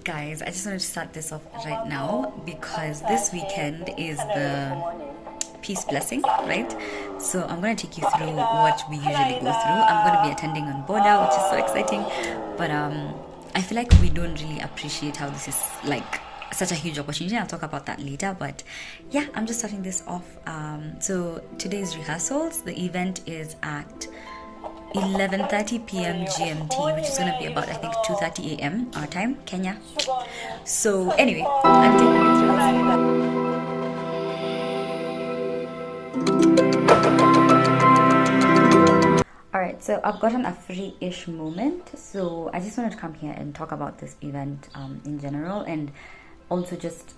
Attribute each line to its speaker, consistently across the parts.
Speaker 1: Guys, I just wanted to start this off right now because this weekend is the peace blessing, right? So I'm going to take you through what we usually go through. I'm going to be attending on Boda, which is so exciting, but I feel like we don't really appreciate how this is like such a huge opportunity. I'll talk about that later, but yeah, I'm just starting this off. So today's rehearsals, the event is at 11:30 p.m. GMT, which is going to be about, I think, 2:30 a.m. our time, Kenya. So anyway, I'm taking you through this. Alright, so I've gotten a free-ish moment, so I just wanted to come here and talk about this event in general, and also just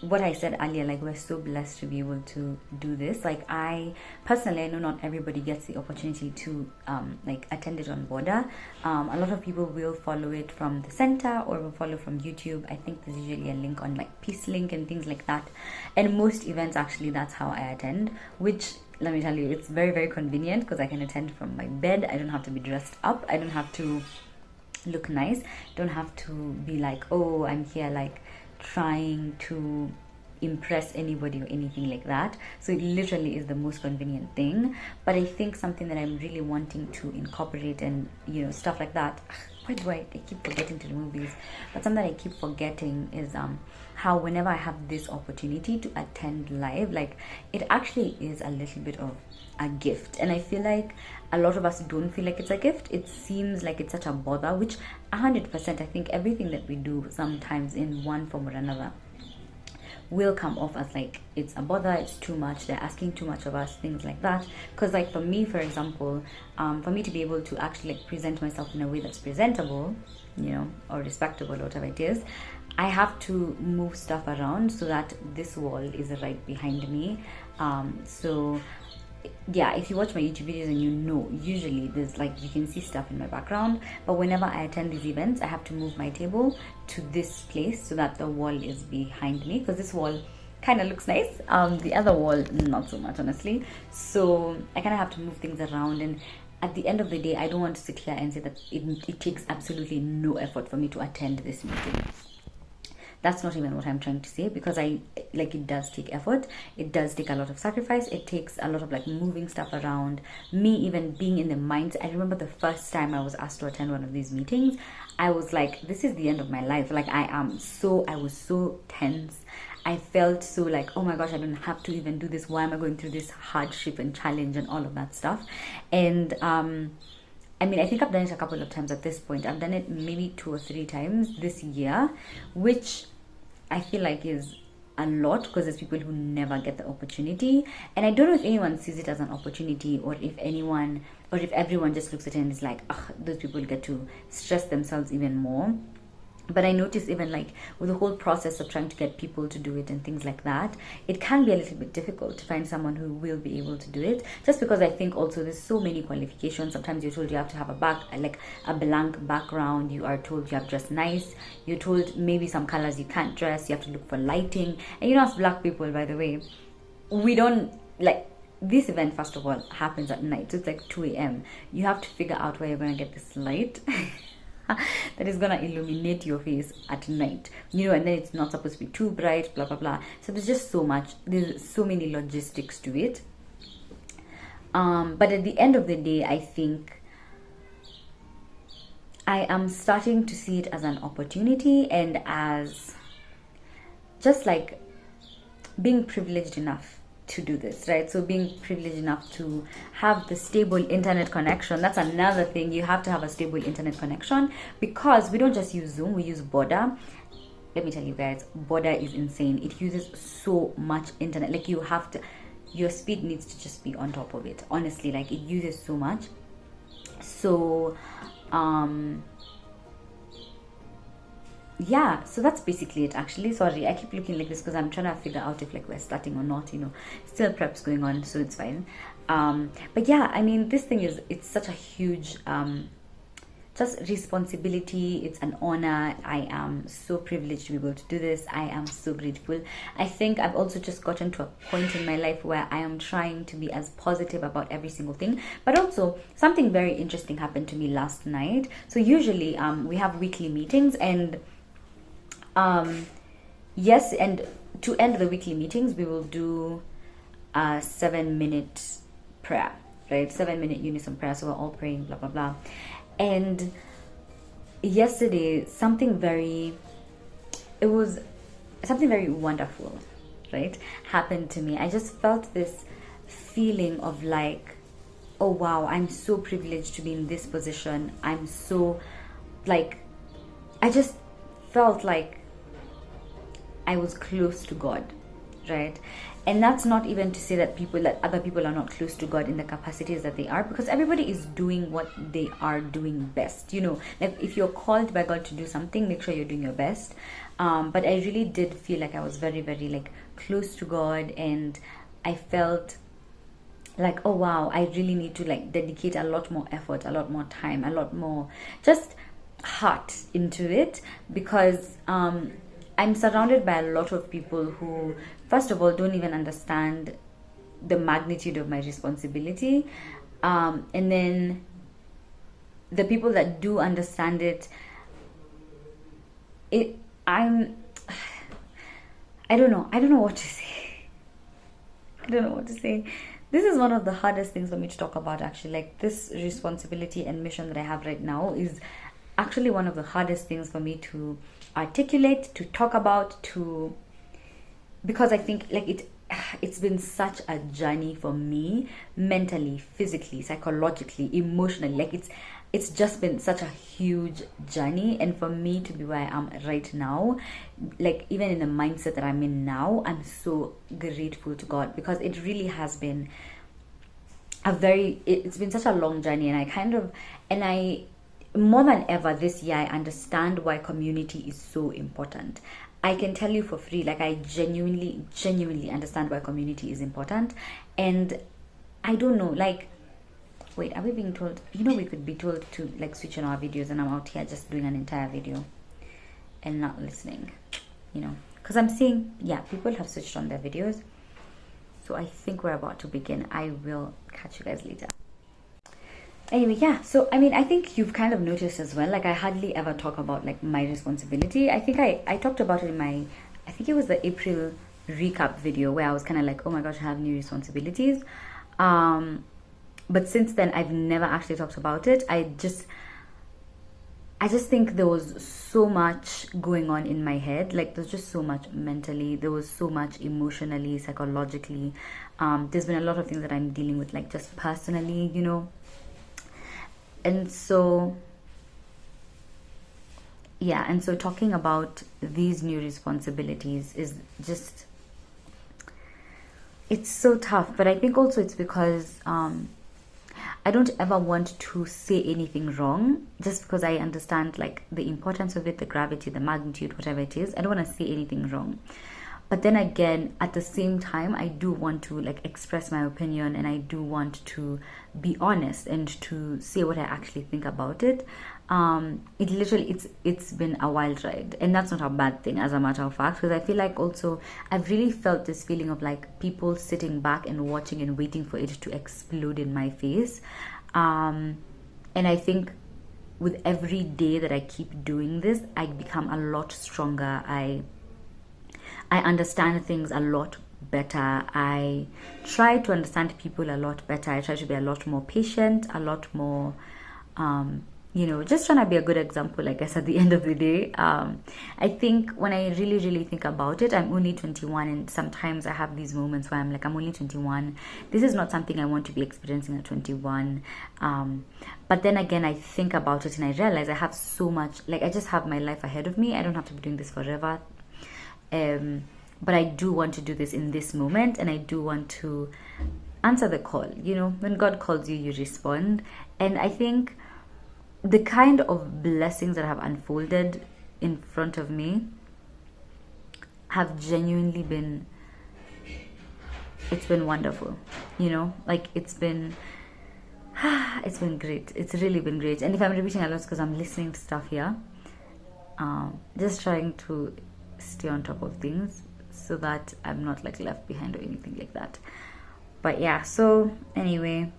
Speaker 1: what I said earlier, like we're so blessed to be able to do this. Like I personally, I know not everybody gets the opportunity to like attend it on Boda. A lot of people will follow it from the center or will follow from YouTube. I think there's usually a link on like Peace Link and things like that. And most events actually that's how I attend, which let me tell you, it's very, very convenient because I can attend from my bed. I don't have to be dressed up. I don't have to look nice. Don't have to be like, oh, I'm here like trying to impress anybody or anything like that. So it literally is the most convenient thing. But I think something that I'm really wanting to incorporate and stuff like that, why do I keep forgetting to remove these, but something that I keep forgetting is how whenever I have this opportunity to attend live, like it actually is a little bit of a gift. And I feel like a lot of us don't feel like it's a gift. It seems like it's such a bother, which 100%, I think everything that we do sometimes in one form or another will come off as like it's a bother, it's too much, they're asking too much of us, things like that. Because like for me, for example, for me to be able to actually like present myself in a way that's presentable, or respectable, whatever it is, I have to move stuff around so that this wall is right behind me. So yeah, if you watch my YouTube videos and usually there's like, you can see stuff in my background, but whenever I attend these events, I have to move my table to this place so that the wall is behind me, because this wall kind of looks nice. The other wall, not so much, honestly. So I kind of have to move things around, and at the end of the day, I don't want to sit here and say that it takes absolutely no effort for me to attend this meeting. That's not even what I'm trying to say, because it does take effort. It does take a lot of sacrifice. It takes a lot of like moving stuff around, me even being in the mind. I remember the first time I was asked to attend one of these meetings, I was like, this is the end of my life. Like I was so tense. I felt so like, oh my gosh, I don't have to even do this. Why am I going through this hardship and challenge and all of that stuff? And I mean, I think I've done it a couple of times at this point. I've done it maybe 2 or 3 times this year, which I feel like is a lot, because there's people who never get the opportunity. And I don't know if anyone sees it as an opportunity, or if everyone just looks at it and is like, ugh, those people get to stress themselves even more. But I notice even like with the whole process of trying to get people to do it and things like that, it can be a little bit difficult to find someone who will be able to do it. Just because I think also there's so many qualifications. Sometimes you're told you have to have a blank background. You are told you have to dress nice. You're told maybe some colors you can't dress. You have to look for lighting. And as black people, by the way, we don't like. This event, first of all, happens at night. So it's like 2 a.m. You have to figure out where you're going to get this light that is gonna illuminate your face at night, and then it's not supposed to be too bright, blah blah blah. So there's so many logistics to it. But at the end of the day, I think I am starting to see it as an opportunity, and as just like being privileged enough to do this, right? So being privileged enough to have the stable internet connection, that's another thing. You have to have a stable internet connection, because we don't just use Zoom, we use Boda. Let me tell you guys, Boda is insane. It uses so much internet. Like your speed needs to just be on top of it. Honestly, like it uses so much. So yeah, so that's basically it actually. Sorry, I keep looking like this because I'm trying to figure out if like we're starting or not. Still prep's going on, so it's fine. But yeah, I mean, this thing it's such a huge just responsibility. It's an honor. I am so privileged to be able to do this. I am so grateful. I think I've also just gotten to a point in my life where I am trying to be as positive about every single thing. But also something very interesting happened to me last night. So usually we have weekly meetings, and Yes, and to end the weekly meetings, we will do a 7-minute prayer, right? 7-minute unison prayer. So we're all praying, blah, blah, blah. And yesterday, it was something very wonderful, right, happened to me. I just felt this feeling of like, oh wow, I'm so privileged to be in this position. I'm so, like, I just felt like I was close to God, right? And that's not even to say that other people are not close to God in the capacities that they are, because everybody is doing what they are doing best. Like if you're called by God to do something, make sure you're doing your best. But I really did feel like I was very, very like close to God, and I felt like, oh wow, I really need to like dedicate a lot more effort, a lot more time, a lot more just heart into it, because I'm surrounded by a lot of people who, first of all, don't even understand the magnitude of my responsibility. And then the people that do understand it, I don't know what to say. I don't know what to say. This is one of the hardest things for me to talk about, actually. Like, this responsibility and mission that I have right now is actually one of the hardest things for me to articulate, to talk about, because I think like it's been such a journey for me, mentally, physically, psychologically, emotionally. Like it's just been such a huge journey, and for me to be where I am right now, like even in the mindset that I'm in now, I'm so grateful to God, because it really has been it's been such a long journey, and I more than ever this year, I understand why community is so important. I can tell you for free, like I genuinely understand why community is important. And I don't know, like, wait, are we being told? We could be told to like switch on our videos, and I'm out here just doing an entire video and not listening, because I'm seeing, yeah, people have switched on their videos. So I think we're about to begin. I will catch you guys later. Anyway, yeah, so I think you've kind of noticed as well, like I hardly ever talk about like my responsibility. I think I talked about it in I think it was the April recap video, where I was kind of like, oh my gosh, I have new responsibilities. But since then, I've never actually talked about it. I just think there was so much going on in my head. Like there's just so much mentally, there was so much emotionally, psychologically. There's been a lot of things that I'm dealing with, like just personally, And so, yeah, and so talking about these new responsibilities is just, it's so tough. But I think also it's because I don't ever want to say anything wrong, just because I understand like the importance of it, the gravity, the magnitude, whatever it is. I don't want to say anything wrong. But then again, at the same time, I do want to like express my opinion, and I do want to be honest and to say what I actually think about it. It literally, it's been a wild ride, and that's not a bad thing, as a matter of fact, because I feel like also I've really felt this feeling of like people sitting back and watching and waiting for it to explode in my face. And I think with every day that I keep doing this, I become a lot stronger. I understand things a lot better. I try to understand people a lot better. I try to be a lot more patient, a lot more, just trying to be a good example, I guess, at the end of the day. I think when I really, really think about it, I'm only 21, and sometimes I have these moments where I'm like, I'm only 21. This is not something I want to be experiencing at 21. But then again, I think about it and I realize I have so much, like I just have my life ahead of me. I don't have to be doing this forever. But I do want to do this in this moment, and I do want to answer the call. When God calls you, you respond. And I think the kind of blessings that have unfolded in front of me have genuinely been, it's been wonderful, like it's been great. It's really been great. And if I'm repeating a lot, it's because I'm listening to stuff here, just trying to stay on top of things so that I'm not like left behind or anything like that. But yeah, so anyway,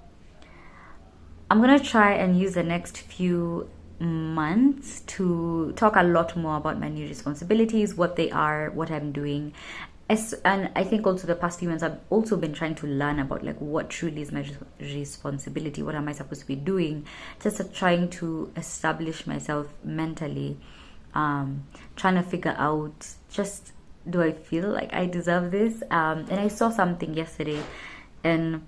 Speaker 1: I'm gonna try and use the next few months to talk a lot more about my new responsibilities, what they are, what I'm doing. And I think also the past few months I've also been trying to learn about like what truly is my responsibility, what am I supposed to be doing, just trying to establish myself mentally, trying to figure out, just, do I feel like I deserve this? And I saw something yesterday, and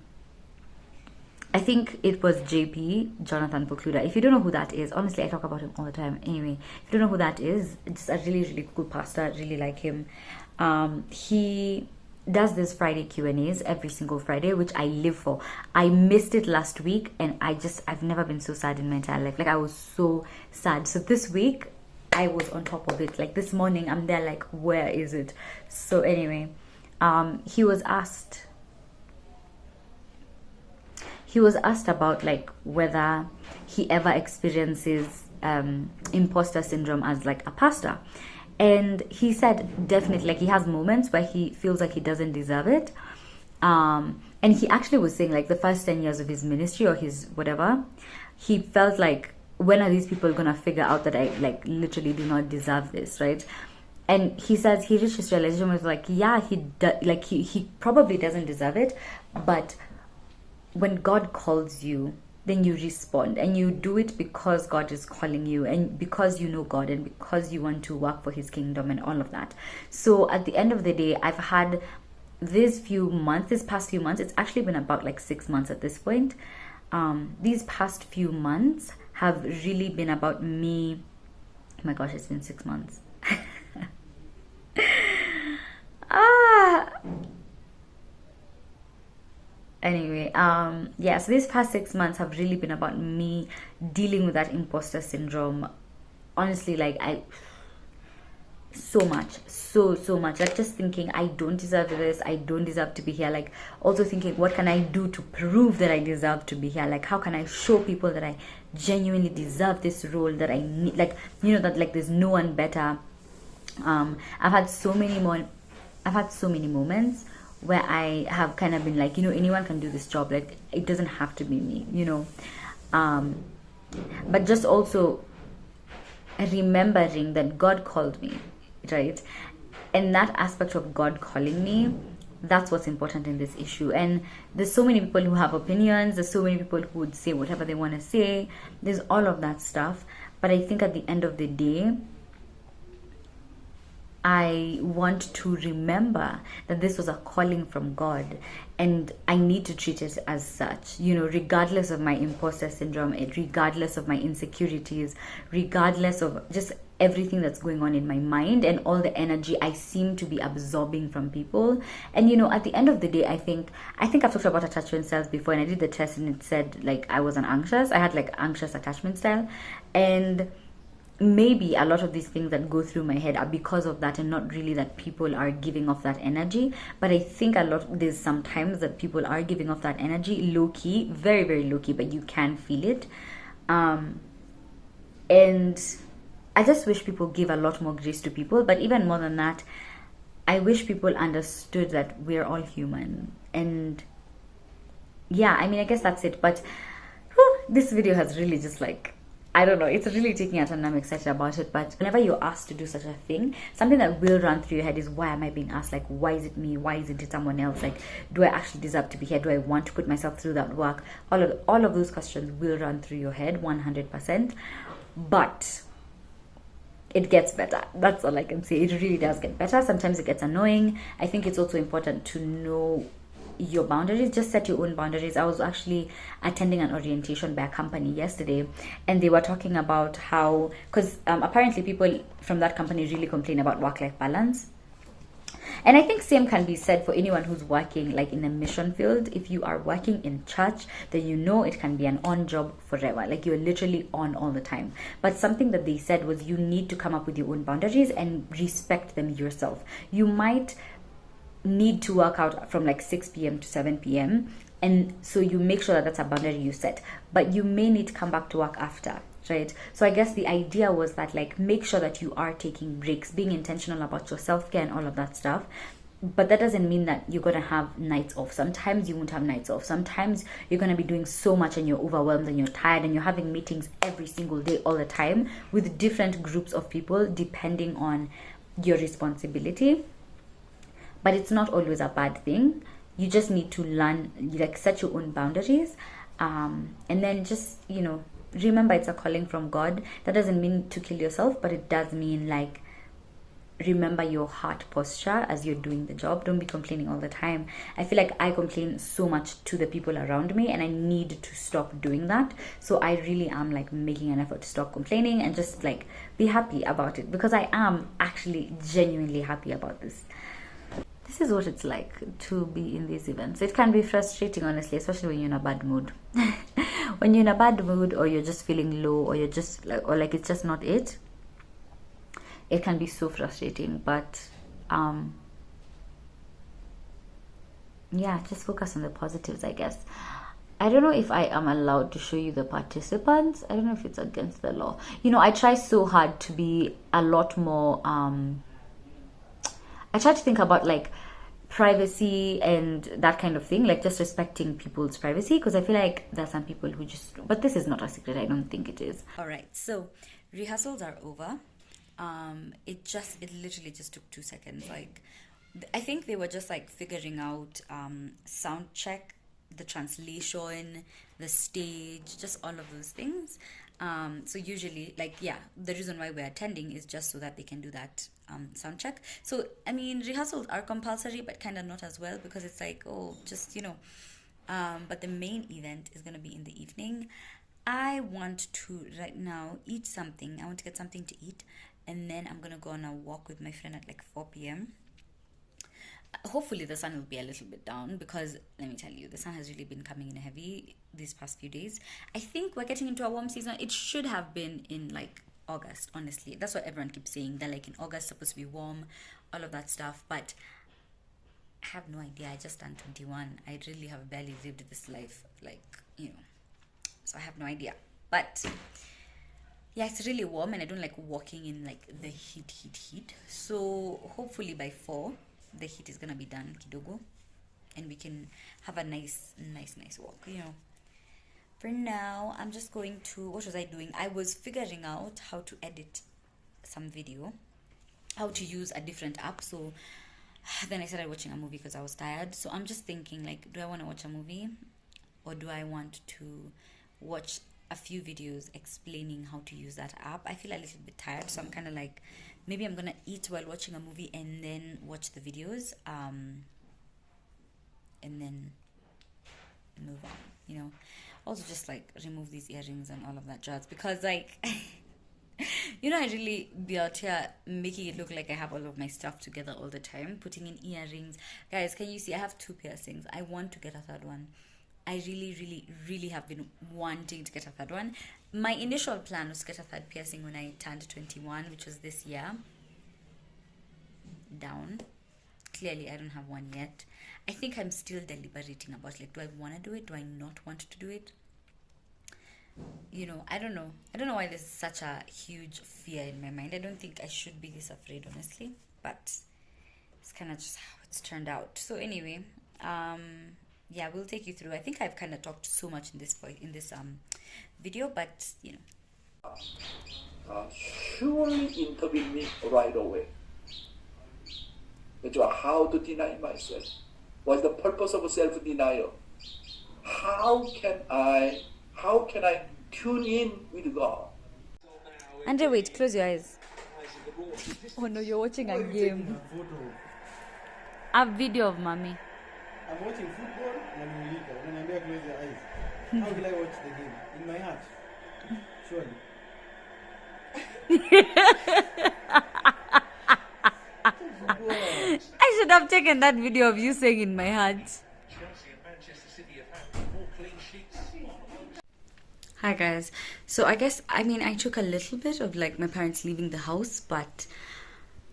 Speaker 1: I think it was JP, Jonathan Pokluda. If you don't know who that is, honestly, I talk about him all the time. Anyway, if you don't know who that is, just a really, really cool pastor. I really like him. He does this Friday Q&As every single Friday, which I live for. I missed it last week, and I've never been so sad in my entire life. Like, I was so sad. So this week, I was on top of it. Like, this morning, I'm there like, where is it? So anyway, he was asked about like whether he ever experiences imposter syndrome as like a pastor, and he said definitely, like, he has moments where he feels like he doesn't deserve it, and he actually was saying like the first 10 years of his ministry or his whatever, he felt like, when are these people gonna figure out that I like literally do not deserve this, right? And he says he reached this realization was like, yeah, he probably doesn't deserve it, but when God calls you, then you respond, and you do it because God is calling you, and because you know God, and because you want to work for his kingdom and all of that. So at the end of the day, I've had this past few months, it's actually been about like 6 months at this point. These past few months have really been about me. Oh my gosh, it's been 6 months. Anyway, so these past 6 months have really been about me dealing with that imposter syndrome. Honestly, like, so much, like, just thinking I don't deserve this, I don't deserve to be here. Like, also thinking, what can I do to prove that I deserve to be here? Like, how can I show people that I genuinely deserve this role, that I need, like, you know, that like there's no one better. I've had so many moments where I have kind of been like, you know, anyone can do this job, like, it doesn't have to be me, you know. But just also remembering that God called me, right? And that aspect of God calling me, that's what's important in this issue. And there's so many people who have opinions, there's so many people who would say whatever they want to say, there's all of that stuff. But I think at the end of the day, I want to remember that this was a calling from God, and I need to treat it as such, you know, regardless of my imposter syndrome, regardless of my insecurities, regardless of just everything that's going on in my mind and all the energy I seem to be absorbing from people. And, you know, at the end of the day, I think I've talked about attachment styles before, and I did the test and it said like I was I had like anxious attachment style, and maybe a lot of these things that go through my head are because of that, and not really that people are giving off that energy. But I think there's sometimes that people are giving off that energy low-key, very, very low-key, but you can feel it. And I just wish people give a lot more grace to people. But even more than that, I wish people understood that we're all human. And yeah, I mean, I guess that's it. But this video has really just like, I don't know, it's really taking a turn. I'm excited about it. But whenever you're asked to do such a thing, something that will run through your head is, why am I being asked? Like, why is it me? Why isn't it someone else? Like, do I actually deserve to be here? Do I want to put myself through that work? All of those questions will run through your head 100%. But it gets better. That's all I can say. It really does get better. Sometimes it gets annoying. I think it's also important to know your boundaries. Just set your own boundaries. I was actually attending an orientation by a company yesterday, and they were talking about how, because apparently people from that company really complain about work-life balance. And I think same can be said for anyone who's working like in a mission field. If you are working in church, then you know it can be an on job forever. Like, you're literally on all the time. But something that they said was, you need to come up with your own boundaries and respect them yourself. You might need to work out from like 6 p.m. to 7 p.m. and so you make sure that that's a boundary you set, but you may need to come back to work after, right? So I guess the idea was that, like, make sure that you are taking breaks, being intentional about your self-care and all of that stuff, But that doesn't mean that you're going to have nights off. Sometimes you won't have nights off. Sometimes you're going to be doing so much and you're overwhelmed and you're tired and you're having meetings every single day all the time with different groups of people depending on your responsibility. But it's not always a bad thing. You just need to learn, like, set your own boundaries, and then just, remember it's a calling from God. That doesn't mean to kill yourself, but it does mean, like, remember your heart posture as you're doing the job. Don't be complaining all the time. I feel like I complain so much to the people around me, and I need to stop doing that. So I really am, like, making an effort to stop complaining and just, like, be happy about it, because I am actually genuinely happy about this. This is what it's like to be in these events. It can be frustrating, honestly, especially when you're in a bad mood. When you're in a bad mood, or you're just feeling low, or you're just like it's just not it. It can be so frustrating, but yeah, just focus on the positives, I guess. I don't know if I am allowed to show you the participants. I don't know if it's against the law. I try so hard to be a lot more I try to think about, like, privacy and that kind of thing, like just respecting people's privacy, because I feel like there are some people who just, but this is not a secret, I don't think it is. All right, so rehearsals are over. It literally just took 2 seconds. Like, I think they were just, like, figuring out sound check, the translation, the stage, just all of those things. So usually, like, yeah, the reason why we're attending is just so that they can do that sound check. So, I mean, rehearsals are compulsory, but kind of not as well, because it's like, just, but the main event is going to be in the evening. I want to, right now, eat something. I want to get something to eat, and then I'm going to go on a walk with my friend at, like, 4 p.m. Hopefully the sun will be a little bit down, because let me tell you, the sun has really been coming in heavy these past few days. I think we're getting into a warm season. It should have been in, like, August, honestly. That's what everyone keeps saying. They're like, in August supposed to be warm, all of that stuff. But I have no idea. I just turned 21. I really have barely lived this life, like, so I have no idea. But yeah, it's really warm, and I don't like walking in, like, the heat. So hopefully by 4 the heat is gonna be done kidogo, and we can have a nice walk. For now, I'm just going to, what was I doing? I was figuring out how to edit some video, how to use a different app. So then I started watching a movie because I was tired. So I'm just thinking, like, do I want to watch a movie, or do I want to watch a few videos explaining how to use that app? I feel a little bit tired, so I'm kind of like, maybe I'm gonna eat while watching a movie and then watch the videos, and then move on. Also, just, like, remove these earrings and all of that jazz, because, like, I really be out here making it look like I have all of my stuff together all the time, putting in earrings. Guys, can you see I have 2 piercings? I want to get a third one. I really have been wanting to get a third one. My initial plan was to get a third piercing when I turned 21, which was this year. Down. Clearly, I don't have one yet. I think I'm still deliberating about, like, do I want to do it? Do I not want to do it? I don't know. I don't know why there's such a huge fear in my mind. I don't think I should be this afraid, honestly. But it's kind of just how it's turned out. So anyway, yeah, we'll take you through. I think I've kind of talked so much in this video, but
Speaker 2: surely intervene me right away. How to deny myself? What's the purpose of self-denial? How can I tune in with God?
Speaker 1: Andre, wait, close your eyes. Oh no, you're watching a game. A video of mommy.
Speaker 3: I'm watching football and when I'm close your eyes. How will I watch the game? In my heart. Surely.
Speaker 1: I should have taken that video of you saying in my heart. Hi guys. So I guess, I took a little bit of, like, my parents leaving the house, but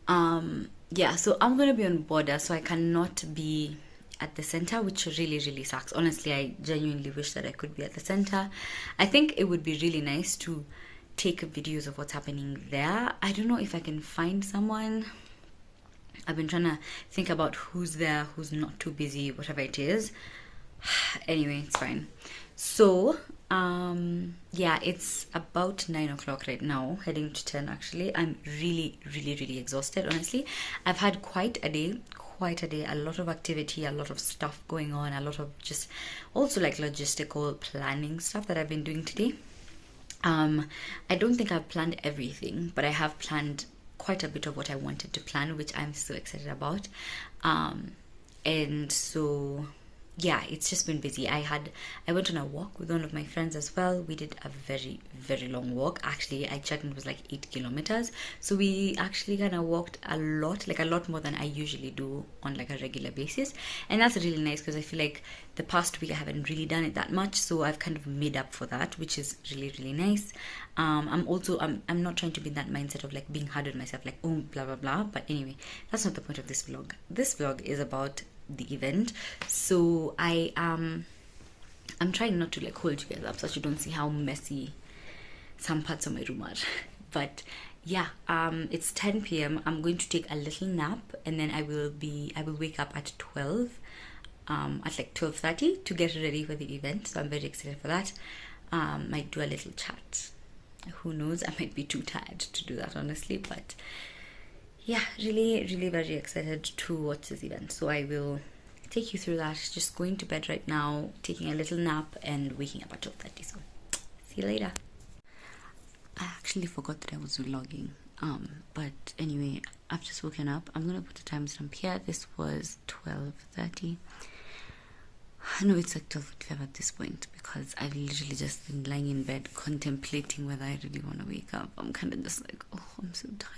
Speaker 1: yeah, so I'm gonna be on border, so I cannot be at the center, which really sucks. Honestly, I genuinely wish that I could be at the center. I think it would be really nice to take videos of what's happening there. I don't know if I can find someone. I've been trying to think about who's there, who's not too busy, whatever it is. Anyway, it's fine. So yeah, it's about 9 o'clock right now, heading to 10 actually. I'm really exhausted, honestly. I've had quite a day, a lot of activity, a lot of stuff going on, a lot of just also like logistical planning stuff that I've been doing today. I don't think I've planned everything, but I have planned quite a bit of what I wanted to plan, which I'm so excited about. And so yeah, it's just been busy. I went on a walk with one of my friends as well. We did a very long walk. Actually, I checked and it was like 8 kilometers. So we actually kind of walked a lot, like a lot more than I usually do on like a regular basis. And that's really nice because I feel like the past week I haven't really done it that much. So I've kind of made up for that, which is really nice. I'm not trying to be in that mindset of like being hard on myself, like, oh, blah, blah, blah. But anyway, that's not the point of this vlog. This vlog is about the event. So I'm trying not to like hold you guys up so that you don't see how messy some parts of my room are. But yeah, it's 10 p.m. I'm going to take a little nap, and then I will wake up at 12, at like 12:30 to get ready for the event. So I'm very excited for that. Might do a little chat. Who knows? I might be too tired to do that, honestly, but yeah, really very excited to watch this event. So I will take you through that. Just going to bed right now, taking a little nap, and waking up at 12:30. So see you later. I actually forgot that I was vlogging. But anyway, I've just woken up. I'm gonna put the timestamp here. This was 12:30. I know it's like 12:45 at this point because I've literally just been lying in bed contemplating whether I really want to wake up. I'm kind of just like, oh, I'm so tired.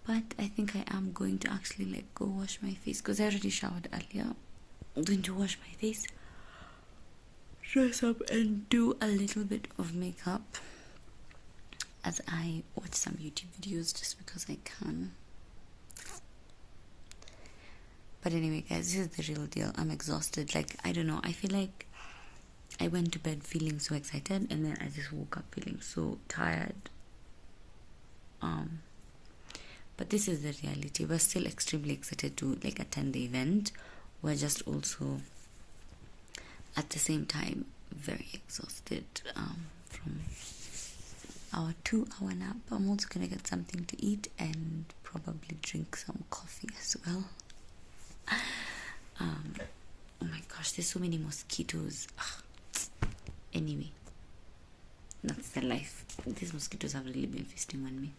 Speaker 1: But I think I am going to actually like go wash my face because I already showered earlier. I'm going to wash my face, dress up, and do a little bit of makeup as I watch some YouTube videos just because I can. But anyway, guys, this is the real deal. I'm exhausted. Like, I don't know. I feel like I went to bed feeling so excited and then I just woke up feeling so tired. But this is the reality. We're still extremely excited to like attend the event. We're just also at the same time very exhausted from our 2-hour nap. I'm also gonna get something to eat and probably drink some coffee as well. Oh my gosh, there's so many mosquitoes. Anyway, that's the life. These mosquitoes have really been feasting on me.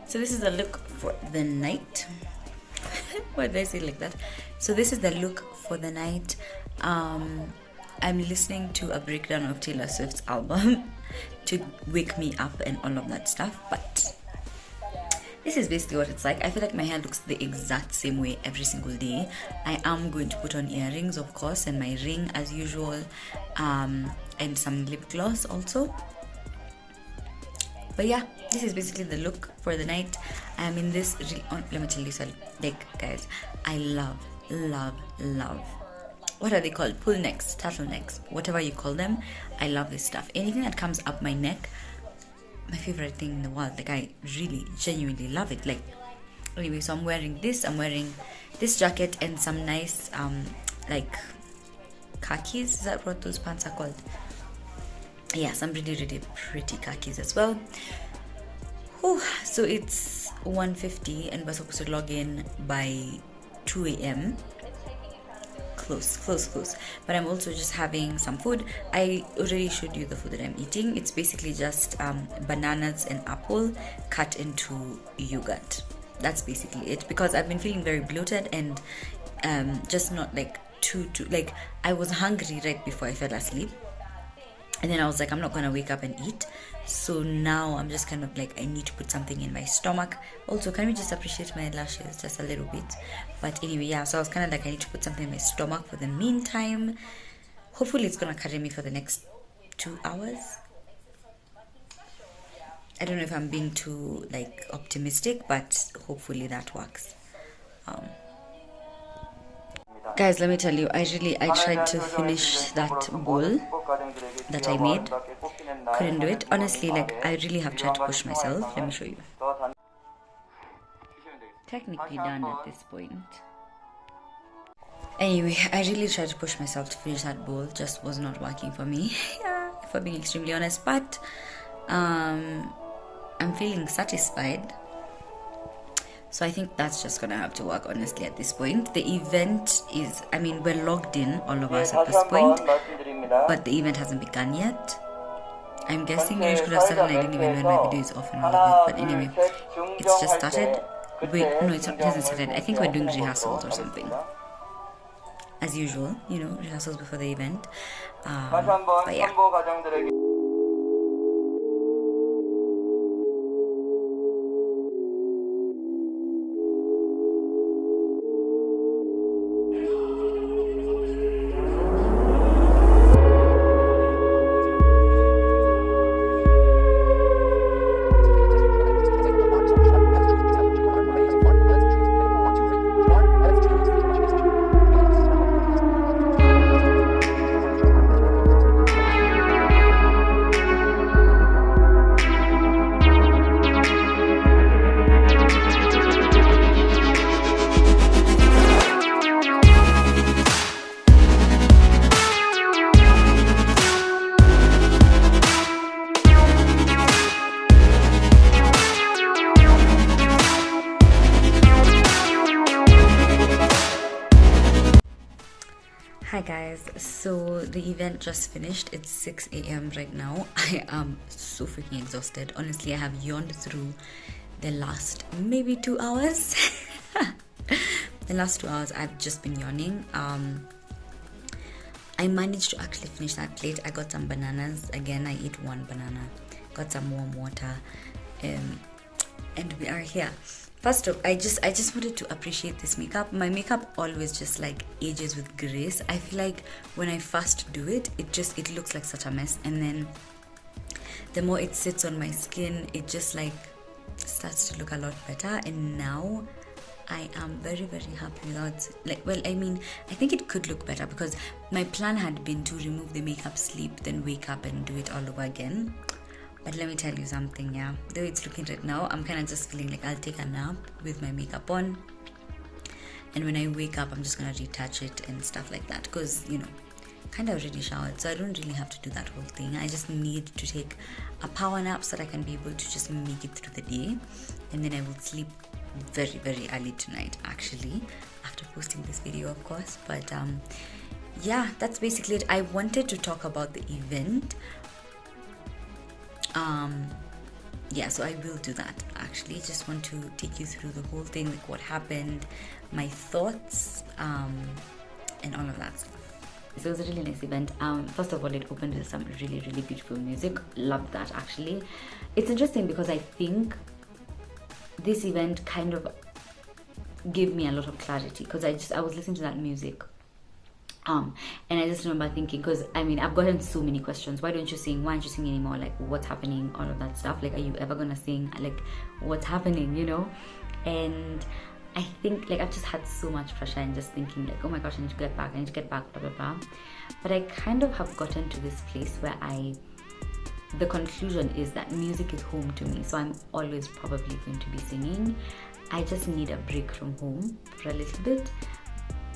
Speaker 1: So this is the look for the night. Why did I say it like that? So this is the look for the night. I'm listening to a breakdown of Taylor Swift's album to wake me up and all of that stuff. But this is basically what it's like. I feel like my hair looks the exact same way every single day. I am going to put on earrings, of course, and my ring as usual, and some lip gloss also. But yeah, this is basically the look for the night. I'm in this let me tell you something, like, guys, I love what are they called, pull necks, turtlenecks, whatever you call them. I love this stuff. Anything that comes up my neck, my favorite thing in the world. Like, I really genuinely love it. Like, anyway, so I'm wearing this. I'm wearing this jacket and some nice like khakis. Is that what those pants are called? Yeah, some really pretty khakis as well. Whew. So it's 1:50 and we're supposed to log in by 2 a.m. Close. But I'm also just having some food. I already showed you the food that I'm eating. It's basically just bananas and apple cut into yogurt. That's basically it, because I've been feeling very bloated and just not like too like, I was hungry right before I fell asleep, and then I was like, I'm not gonna wake up and eat. So now I'm just kind of like, I need to put something in my stomach. Also, can we just appreciate my lashes just a little bit? But anyway, yeah, so I was kind of like, I need to put something in my stomach for the meantime. Hopefully it's gonna carry me for the next 2 hours. I don't know if I'm being too like optimistic, but hopefully that works. Guys, let me tell you, I tried to finish that bowl that I made. Couldn't do it. Honestly, like, I really have tried to push myself. Let me show you. Technically done at this point. Anyway, I really tried to push myself to finish that bowl. Just was not working for me. If I'm being extremely honest. But I'm feeling satisfied. So I think that's just gonna have to work, honestly, at this point. The event is, I mean, we're logged in, all of us at this point, but the event hasn't begun yet. I'm guessing you should have started, and I didn't even know my video is off and all of it. But anyway, it's just started. Wait, no, it hasn't started. I think we're doing rehearsals or something. As usual, you know, rehearsals before the event. But yeah. Hi guys, so the event just finished. It's 6 a.m. right now. I am so freaking exhausted. Honestly, I have yawned through the last maybe 2 hours. The last 2 hours I've just been yawning. I managed to actually finish that plate. I got some bananas. Again, I ate one banana. Got some warm water. And we are here. First off, I just wanted to appreciate this makeup. My makeup always just like ages with grace. I feel like when I first do it, it looks like such a mess, and then the more it sits on my skin, it just like starts to look a lot better. And now I am very happy without, like, well, I mean, I think it could look better, because my plan had been to remove the makeup, sleep, then wake up and do it all over again. But let me tell you something, yeah. The way it's looking right now, I'm kind of just feeling like I'll take a nap with my makeup on. And when I wake up, I'm just going to retouch it and stuff like that. Because, you know, kind of already showered. So I don't really have to do that whole thing. I just need to take a power nap so that I can be able to just make it through the day. And then I will sleep very early tonight, actually. After posting this video, of course. But, yeah, that's basically it. I wanted to talk about the event. Yeah, so I will do that. Actually, just want to take you through the whole thing, like what happened, my thoughts, and all of that stuff. So it was a really nice event. First of all, it opened with some really beautiful music. Loved that, actually. It's interesting because I think this event kind of gave me a lot of clarity, because I was listening to that music. And I just remember thinking, because I mean, I've gotten so many questions. Why don't you sing? Why aren't you singing anymore? Like, what's happening? All of that stuff. Like, are you ever gonna sing? Like, what's happening? You know? And I think, like, I've just had so much pressure and just thinking, like, oh my gosh, I need to get back, blah blah blah. But I kind of have gotten to this place where the conclusion is that music is home to me. So I'm always probably going to be singing. I just need a break from home for a little bit,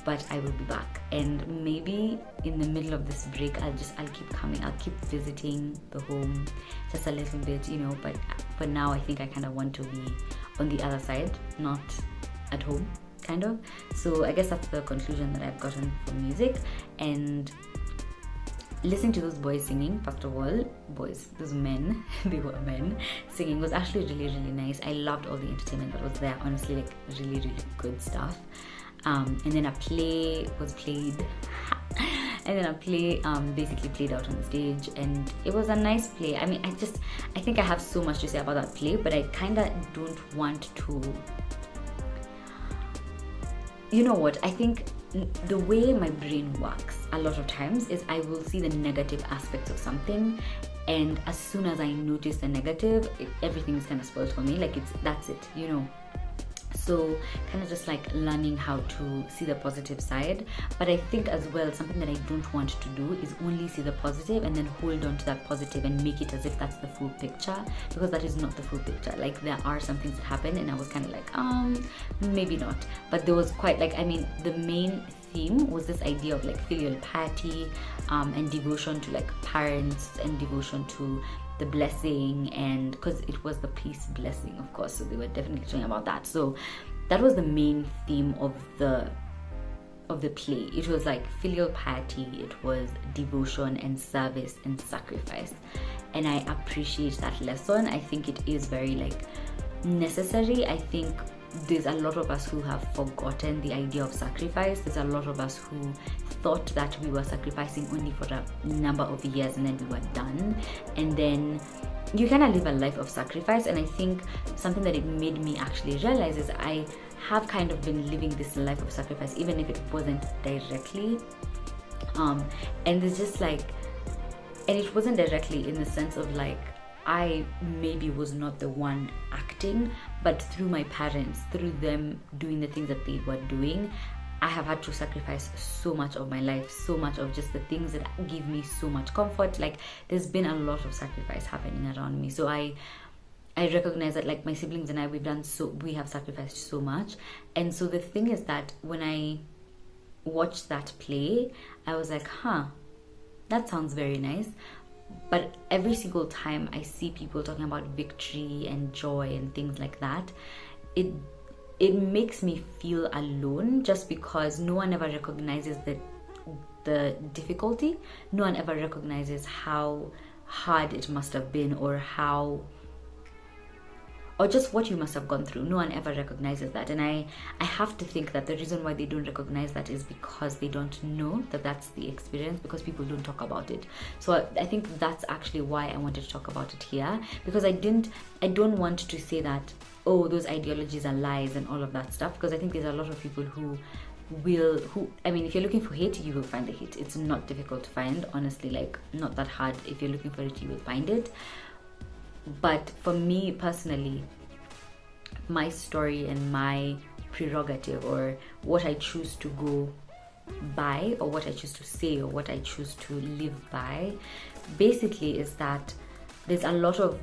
Speaker 1: but I will be back. And maybe in the middle of this break, I'll keep coming. I'll keep visiting the home just a little bit, but for now, I think I kind of want to be on the other side, not at home, kind of. So I guess that's the conclusion that I've gotten from music. And listening to those boys singing, first of all, those men, they were men singing, was actually really, really nice. I loved all the entertainment that was there, honestly, like really, really good stuff. And then a play was played and then a play basically played out on the stage, and it was a nice play. I mean, I think I have so much to say about that play, but I kind of don't want to, you know what, I think the way my brain works a lot of times is I will see the negative aspects of something, and as soon as I notice the negative, everything is kind of spoiled for me. Like that's it. So kind of just like learning how to see the positive side. But I think as well, something that I don't want to do is only see the positive and then hold on to that positive and make it as if that's the full picture, because that is not the full picture. Like there are some things that happen and I was kind of like, maybe not. But there was quite like, I mean, the main theme was this idea of like filial piety and devotion to like parents and devotion to the blessing, and because it was the peace blessing, of course, so they were definitely talking about that. So that was the main theme of the play. It was like filial piety, it was devotion and service and sacrifice, and I appreciate that lesson. I think it is very like necessary. I think there's a lot of us who have forgotten the idea of sacrifice. There's a lot of us who thought that we were sacrificing only for a number of years and then we were done. And then you kind of live a life of sacrifice. And I think something that it made me actually realize is I have kind of been living this life of sacrifice, even if it wasn't directly. And it's just like, and it wasn't directly in the sense of like, I maybe was not the one acting, but through my parents, through them doing the things that they were doing, I have had to sacrifice so much of my life, so much of just the things that give me so much comfort. Like there's been a lot of sacrifice happening around me. So I recognize that like my siblings and I, we have sacrificed so much. And so the thing is that when I watched that play, I was like, that sounds very nice. But every single time I see people talking about victory and joy and things like that, it makes me feel alone, just because no one ever recognizes the difficulty. No one ever recognizes how hard it must have been, or just what you must have gone through. No one ever recognizes that. And I have to think that the reason why they don't recognize that is because they don't know that that's the experience, because people don't talk about it. So I think that's actually why I wanted to talk about it here, because I don't want to say that, oh, those ideologies are lies and all of that stuff, because I think there's a lot of people who I mean, if you're looking for hate, you will find the hate. It's not difficult to find, honestly, like not that hard. If you're looking for it, you will find it. But for me personally, my story and my prerogative, or what I choose to go by, or what I choose to say, or what I choose to live by, basically is that there's a lot of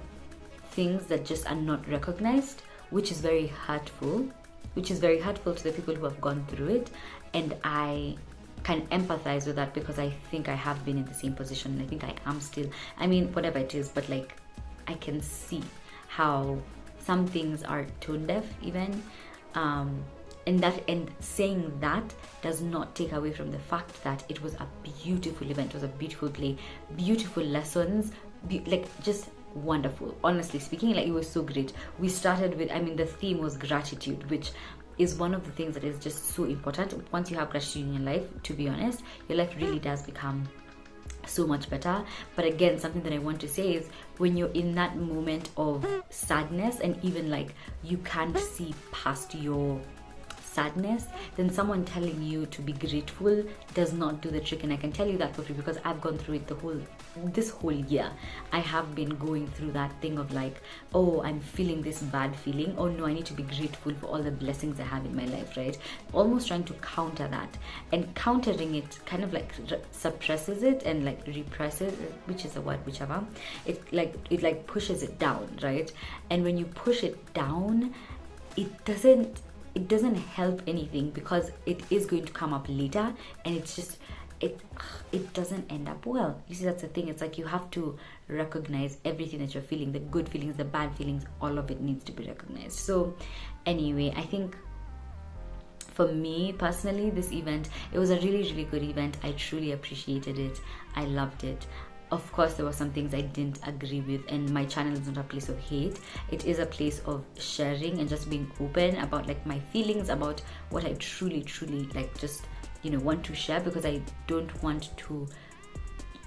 Speaker 1: things that just are not recognized, which is very hurtful to the people who have gone through it. And I can empathize with that, because I think I have been in the same position, and I think I am still. I mean, whatever it is, but like I can see how some things are tone deaf even, and saying that does not take away from the fact that it was a beautiful event. It was a beautiful play, beautiful lessons, like just wonderful. Honestly speaking, like it was so great. We started with, I mean, the theme was gratitude, which is one of the things that is just so important. Once you have gratitude in your life, to be honest, your life really does become so much better. But again, something that I want to say is, when you're in that moment of sadness, and even like you can't see past your sadness, then someone telling you to be grateful does not do the trick. And I can tell you that for free, because I've gone through it this whole year. I have been going through that thing of like, oh, I'm feeling this bad feeling, oh no, I need to be grateful for all the blessings I have in my life, right? Almost trying to counter that, and countering it kind of like suppresses it and like represses it, which is a word, whichever. It like pushes it down, right? And when you push it down, it doesn't help anything, because it is going to come up later, and it's just it doesn't end up well. You see, that's the thing. It's like you have to recognize everything that you're feeling, the good feelings, the bad feelings, all of it needs to be recognized. So anyway, I think for me personally, this event, it was a really, really good event. I truly appreciated it. I loved it. Of course, there were some things I didn't agree with, and my channel is not a place of hate. It is a place of sharing and just being open about like my feelings, about what I truly, truly like just, you know, want to share, because I don't want to,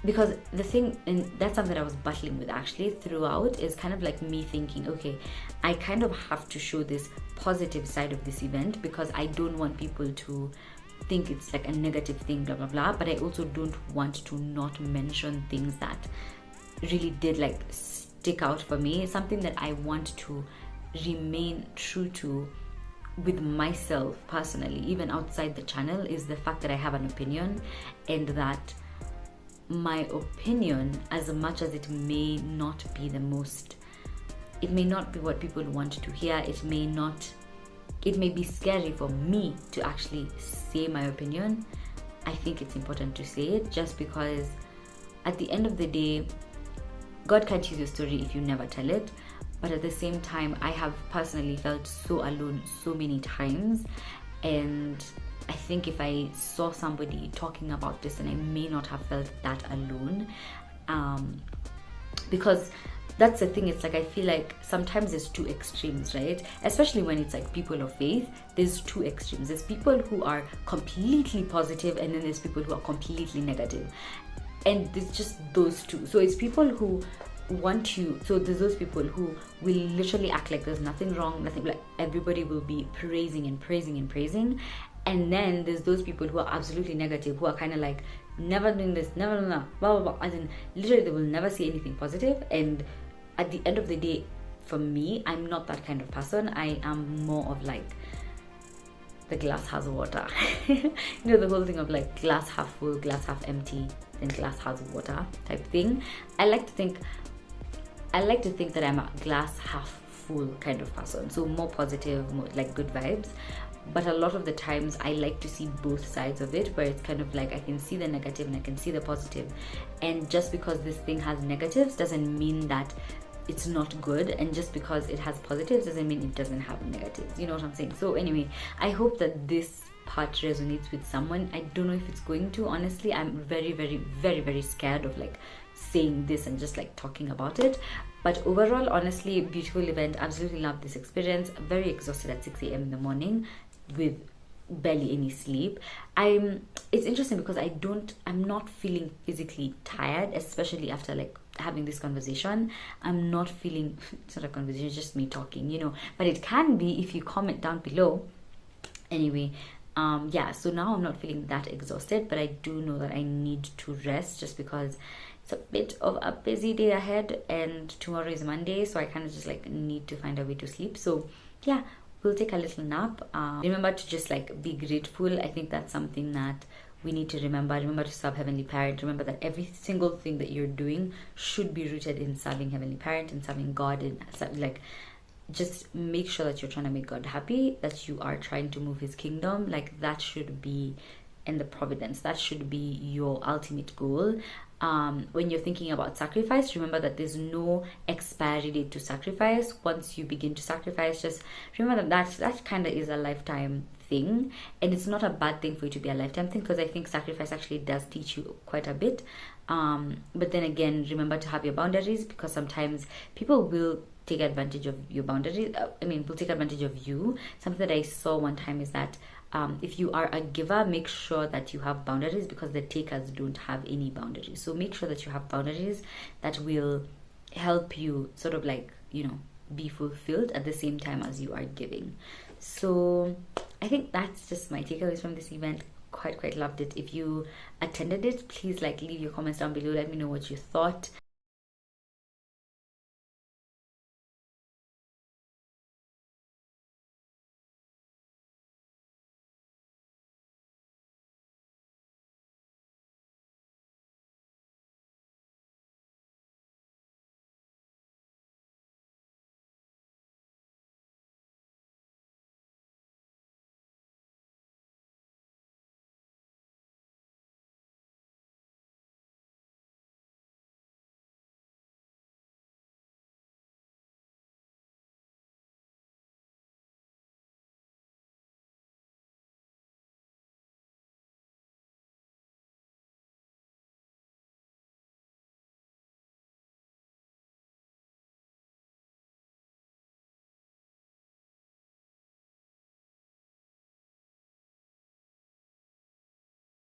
Speaker 1: because the thing, and that's something that I was battling with actually throughout, is kind of like me thinking, okay, I kind of have to show this positive side of this event, because I don't want people to think it's like a negative thing, blah blah blah, but I also don't want to not mention things that really did like stick out for me. Something that I want to remain true to with myself personally, even outside the channel, is the fact that I have an opinion, and that my opinion, as much as it may not be the most, it may not be what people want to hear, it may be scary for me to actually say my opinion. I think it's important to say it, just because at the end of the day, God can't use your story if you never tell it. But at the same time, I have personally felt so alone so many times, and I think if I saw somebody talking about this, then I may not have felt that alone, because that's the thing. It's like I feel like sometimes there's two extremes, right? Especially when it's like people of faith, there's two extremes. There's people who are completely positive, and then there's people who are completely negative, and there's just those two. So it's people who want you, so there's those people who will literally act like there's nothing wrong, nothing, like everybody will be praising and praising and praising, and then there's those people who are absolutely negative, who are kind of like never doing this, never blah blah blah, as in literally they will never say anything positive. And at the end of the day, for me, I'm not that kind of person. I am more of like the glass has water you know, the whole thing of like glass half full, glass half empty, then glass has water type thing. I like to think that I'm a glass half full kind of person, so more positive, more like good vibes. But a lot of the times I like to see both sides of it, where it's kind of like I can see the negative and I can see the positive, and just because this thing has negatives doesn't mean that it's not good, and just because it has positives doesn't mean it doesn't have negatives. You know what I'm saying? So anyway, I hope that this part resonates with someone. I don't know if it's going to, honestly. I'm very, very, very, very scared of like saying this and just like talking about it. But overall, honestly, beautiful event. Absolutely loved this experience. Very exhausted at 6 a.m. in the morning with barely any sleep. It's interesting because I'm not feeling physically tired, especially after like having this conversation. I'm not feeling, it's not a conversation, it's just me talking, you know, but it can be if you comment down below. Anyway, yeah, so now I'm not feeling that exhausted, but I do know that I need to rest, just because it's a bit of a busy day ahead, and tomorrow is Monday, so I kind of just like need to find a way to sleep. So yeah, we'll take a little nap. Remember to just like be grateful. I think that's something that we need to remember. Remember to serve Heavenly Parent. Remember that every single thing that you're doing should be rooted in serving Heavenly Parent and serving God, and like just make sure that you're trying to make God happy, that you are trying to move His kingdom. Like that should be, and the providence, that should be your ultimate goal. When you're thinking about sacrifice, remember that there's no expiry date to sacrifice. Once you begin to sacrifice, just remember that kind of is a lifetime thing, and it's not a bad thing for you to be a lifetime thing, because I think sacrifice actually does teach you quite a bit. But then again, remember to have your boundaries, because sometimes people will take advantage of your boundaries. Will take advantage of you. Something that I saw one time is that if you are a giver, make sure that you have boundaries, because the takers don't have any boundaries. So make sure that you have boundaries that will help you sort of like, you know, be fulfilled at the same time as you are giving. So I think that's just my takeaways from this event. Quite loved it. If you attended it, please like leave your comments down below. Let me know what you thought.